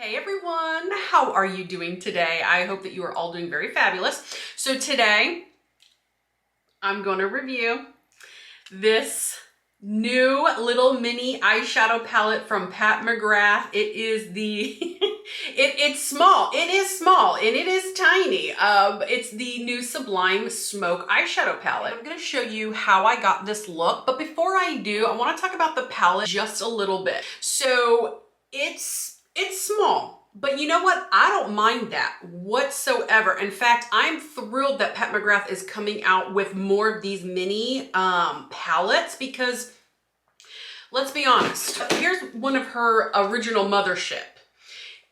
Hey everyone, how are you doing today? I hope that you are all doing very fabulous. So today, I'm going to review this new little mini eyeshadow palette from Pat McGrath. It is the, it's small. It is small and it is tiny. It's the new Sublime Smoke eyeshadow palette. I'm going to show you how I got this look, but before I do, I want to talk about the palette just a little bit. So it's small, but you know what? I don't mind that whatsoever. In fact, I'm thrilled that Pat McGrath is coming out with more of these mini palettes because let's be honest, here's one of her original mothership.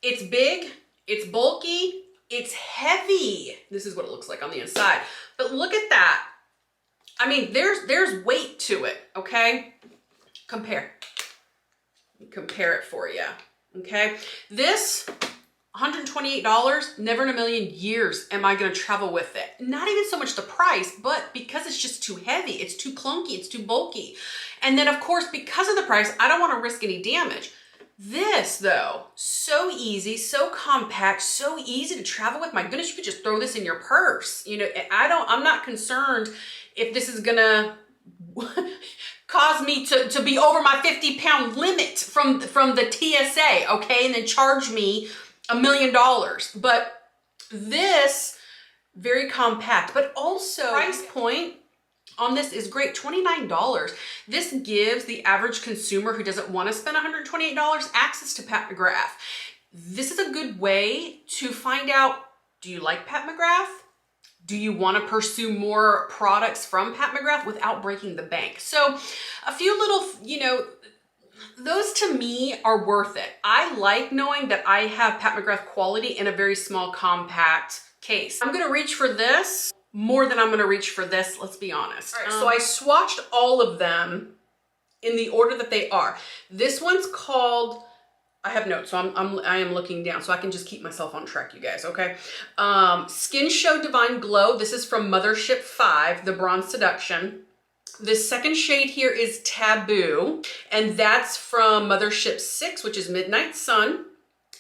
It's big, it's bulky, it's heavy. This is what it looks like on the inside, but look at that. I mean, there's weight to it, okay? Compare it for you. Okay, this $128, never in a million years am I gonna travel with it. Not even so much the price, but because it's just too heavy, it's too clunky, it's too bulky. And then of course, because of the price, I don't wanna risk any damage. This though, so easy, so compact, so easy to travel with. My goodness, you could just throw this in your purse. You know, I'm not concerned if this is gonna cause me to be over my 50-pound limit from the TSA, okay, and then charge me $1 million. But this, very compact, but also price point on this is great, $29. This gives the average consumer who doesn't want to spend $128 access to Pat McGrath. This is a good way to find out, do you like Pat McGrath? Do you want to pursue more products from Pat McGrath without breaking the bank? So a few little, you know, those to me are worth it. I like knowing that I have Pat McGrath quality in a very small, compact case. I'm going to reach for this more than I'm going to reach for this, let's be honest. All right, so I swatched all of them in the order that they are. This one's called, I have notes, so I am looking down so I can just keep myself on track, you guys, okay? Skin Show Divine Glow. This is from Mothership 5, the Bronze Seduction. This second shade here is Taboo, and that's from Mothership 6, which is Midnight Sun.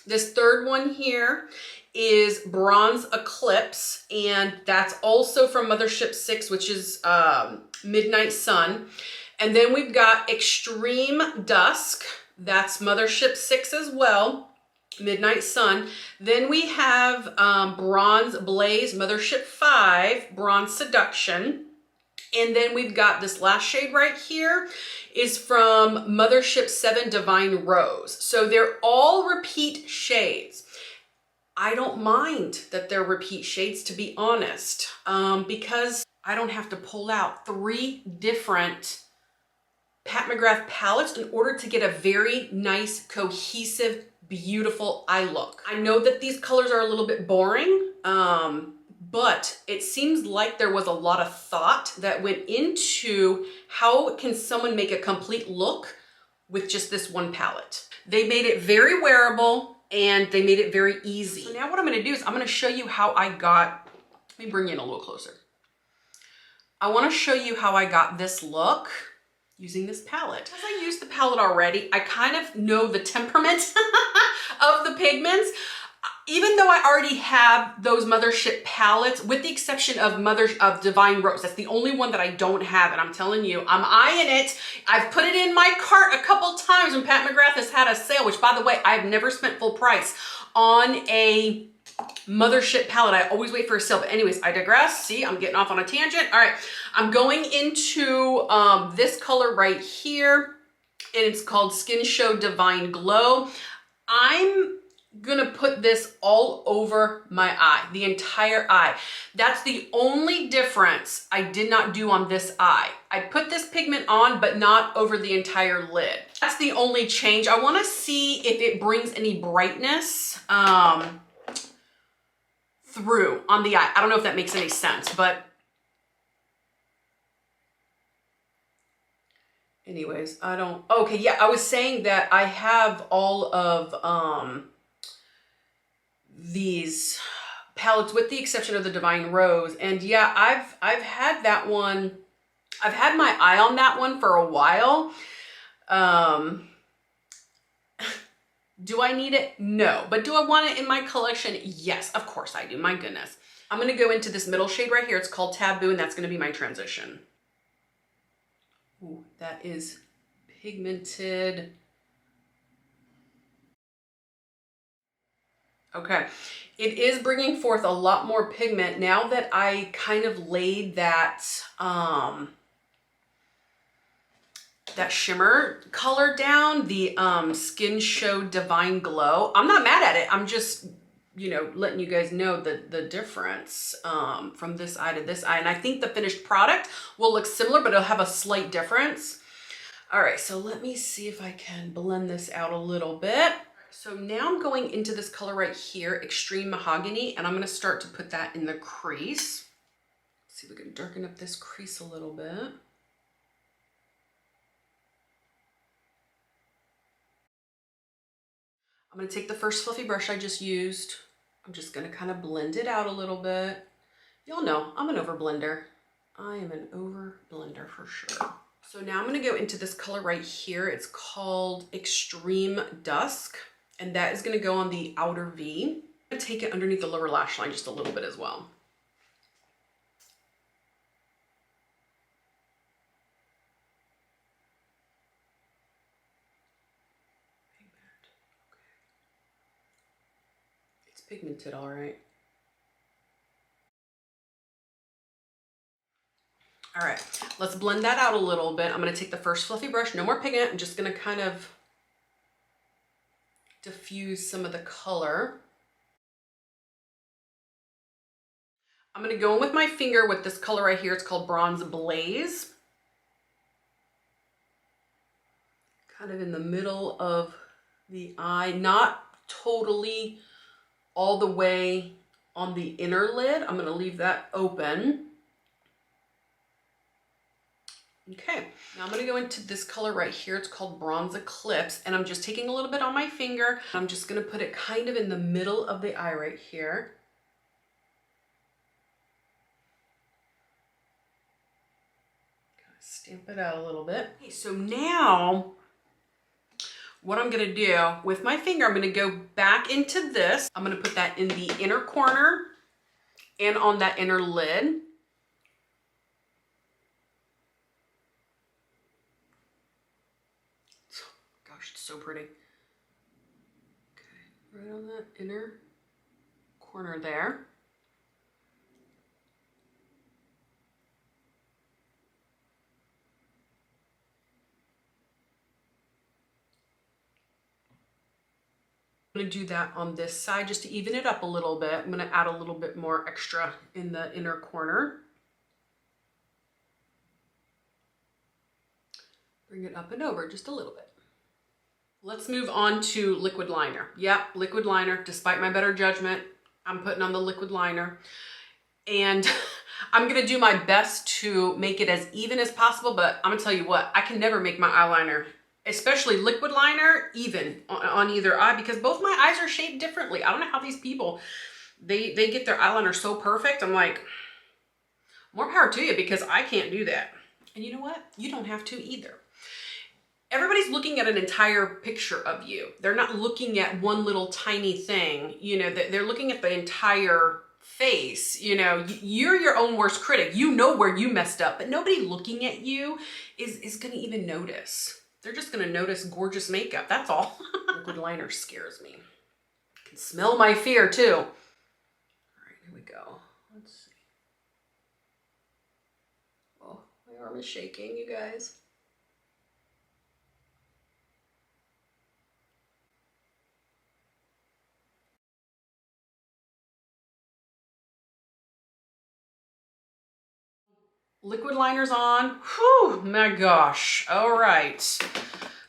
This third one here is Bronze Eclipse, and that's also from Mothership 6, which is Midnight Sun. And then we've got Extreme Dusk. That's Mothership 6 as well, Midnight Sun. Then we have Bronze Blaze, Mothership 5, Bronze Seduction. And then we've got this last shade right here is from Mothership 7, Divine Rose. So they're all repeat shades. I don't mind that they're repeat shades, to be honest, because I don't have to pull out 3 different Pat McGrath palettes in order to get a very nice, cohesive, beautiful eye look. I know that these colors are a little bit boring, but it seems like there was a lot of thought that went into how can someone make a complete look with just this one palette. They made it very wearable and they made it very easy. So now what I'm gonna do is I'm gonna show you how I got, let me bring you in a little closer. I wanna show you how I got this look using this palette. As I used the palette already, I kind of know the temperament of the pigments. Even though I already have those Mothership palettes, with the exception of Divine Rose, that's the only one that I don't have, and I'm telling you, I'm eyeing it. I've put it in my cart a couple times when Pat McGrath has had a sale, which by the way, I've never spent full price on a Mothership palette. I always wait for a sale, but anyways, I digress. See, I'm getting off on a tangent. All right, I'm going into this color right here, and it's called Skin Show Divine Glow. I'm gonna put this all over my eye, the entire eye. That's the only difference I did not do on this eye. I put this pigment on, but not over the entire lid. That's the only change. I wanna see if it brings any brightness through on the eye. I don't know if that makes any sense, but anyways, I don't, okay, yeah, I was saying that I have all of these palettes with the exception of the Divine Rose, and yeah, I've had that one, I've had my eye on that one for a while. Do I need it? No. But do I want it in my collection? Yes, of course I do. My goodness. I'm going to go into this middle shade right here. It's called Taboo, and that's going to be my transition. Ooh, that is pigmented. Okay, it is bringing forth a lot more pigment now that I kind of laid that that shimmer color down. The Skin Show Divine Glow. I'm not mad at it. I'm just, you know, letting you guys know the difference from this eye to this eye. And I think the finished product will look similar, but it'll have a slight difference. All right, so let me see if I can blend this out a little bit. So now I'm going into this color right here, Extreme Mahogany, and I'm gonna start to put that in the crease. Let's see if we can darken up this crease a little bit. I'm gonna take the first fluffy brush I just used. I'm just gonna kind of blend it out a little bit. Y'all know, I'm an over blender. I am an over blender for sure. So now I'm gonna go into this color right here. It's called Extreme Dusk, and that is gonna go on the outer V. I'm gonna take it underneath the lower lash line just a little bit as well. It's pigmented, all right. All right, let's blend that out a little bit. I'm gonna take the first fluffy brush, no more pigment. I'm just gonna kind of diffuse some of the color. I'm gonna go in with my finger with this color right here. It's called Bronze Blaze. Kind of in the middle of the eye, not totally all the way on the inner lid. I'm gonna leave that open. Okay, now I'm gonna go into this color right here. It's called Bronze Eclipse, and I'm just taking a little bit on my finger. I'm just gonna put it kind of in the middle of the eye right here. Stamp it out a little bit. Okay, so now what I'm gonna do with my finger, I'm gonna go back into this. I'm gonna put that in the inner corner and on that inner lid. Gosh, it's so pretty. Okay, right on that inner corner there. I'm gonna do that on this side just to even it up a little bit. I'm gonna add a little bit more extra in the inner corner. Bring it up and over just a little bit. Let's move on to liquid liner. Yeah, liquid liner. Despite my better judgment, I'm putting on the liquid liner. And I'm gonna do my best to make it as even as possible, but I'm gonna tell you what, I can never make my eyeliner, especially liquid liner, even on either eye, because both my eyes are shaped differently. I don't know how these people, they get their eyeliner so perfect. I'm like, more power to you, because I can't do that. And you know what? You don't have to either. Everybody's looking at an entire picture of you. They're not looking at one little tiny thing. You know, they're looking at the entire face. You know, you're your own worst critic. You know where you messed up, but nobody looking at you is gonna even notice. They're just gonna notice gorgeous makeup, that's all. Liquid liner scares me. I can smell my fear too. All right, here we go. Let's see. Oh, my arm is shaking, you guys. Liquid liner's on. Whew, my gosh. All right.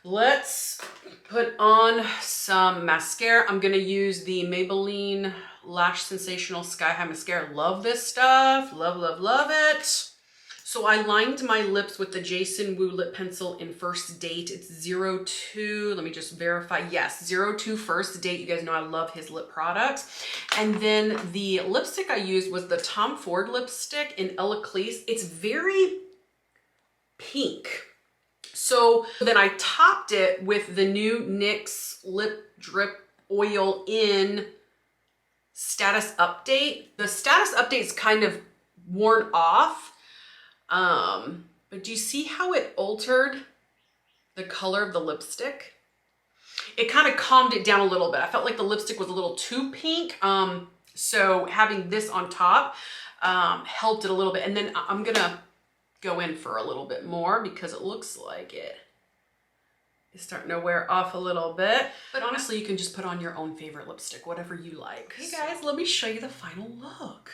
Let's put on some mascara. I'm gonna use the Maybelline Lash Sensational Sky High Mascara. Love this stuff. Love, love, love it. So I lined my lips with the Jason Wu lip pencil in First Date. It's 02, let me just verify. Yes, 02 First Date. You guys know I love his lip products. And then the lipstick I used was the Tom Ford lipstick in Ecclise. It's very pink. So then I topped it with the new NYX Lip Drip Oil in Status Update. The Status Update is kind of worn off, but do you see how it altered the color of the lipstick? It kind of calmed it down a little bit. I felt like the lipstick was a little too pink, so having this on top helped it a little bit. And then I'm gonna go in for a little bit more because it looks like it is starting to wear off a little bit. But honestly, you can just put on your own favorite lipstick, whatever you like. Hey guys, let me show you the final look.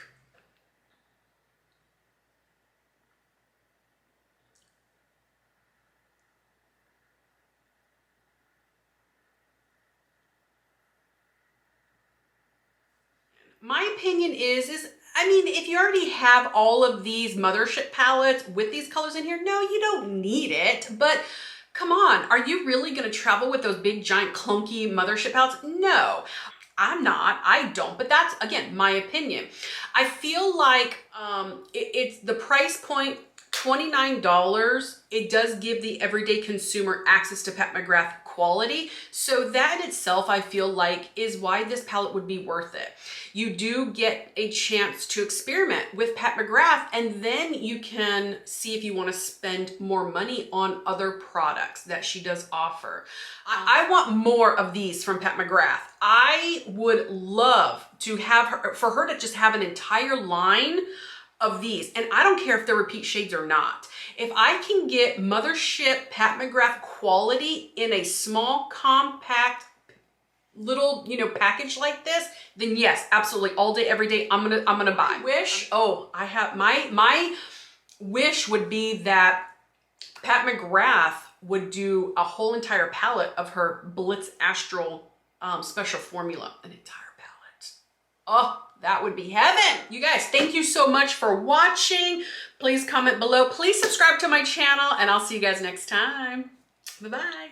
My opinion is I mean, if you already have all of these mothership palettes with these colors in here, no, you don't need it. But come on, are you really gonna travel with those big, giant, clunky mothership palettes? No, I'm not, I don't, but that's, again, my opinion. I feel like it's the price point, $29, it does give the everyday consumer access to Pat McGrath quality. So that in itself, I feel like, is why this palette would be worth it. You do get a chance to experiment with Pat McGrath, and then you can see if you want to spend more money on other products that she does offer. I want more of these from Pat McGrath. I would love to have her, for her to just have an entire line of these, and I don't care if they're repeat shades or not. If I can get mothership Pat McGrath quality in a small, compact, little, you know, package like this, then yes, absolutely, all day, every day, I'm gonna buy. Wish, oh, I have my wish would be that Pat McGrath would do a whole entire palette of her Blitz Astral special formula, an entire palette. Oh, that would be heaven. You guys, thank you so much for watching. Please comment below. Please subscribe to my channel, and I'll see you guys next time. Bye-bye.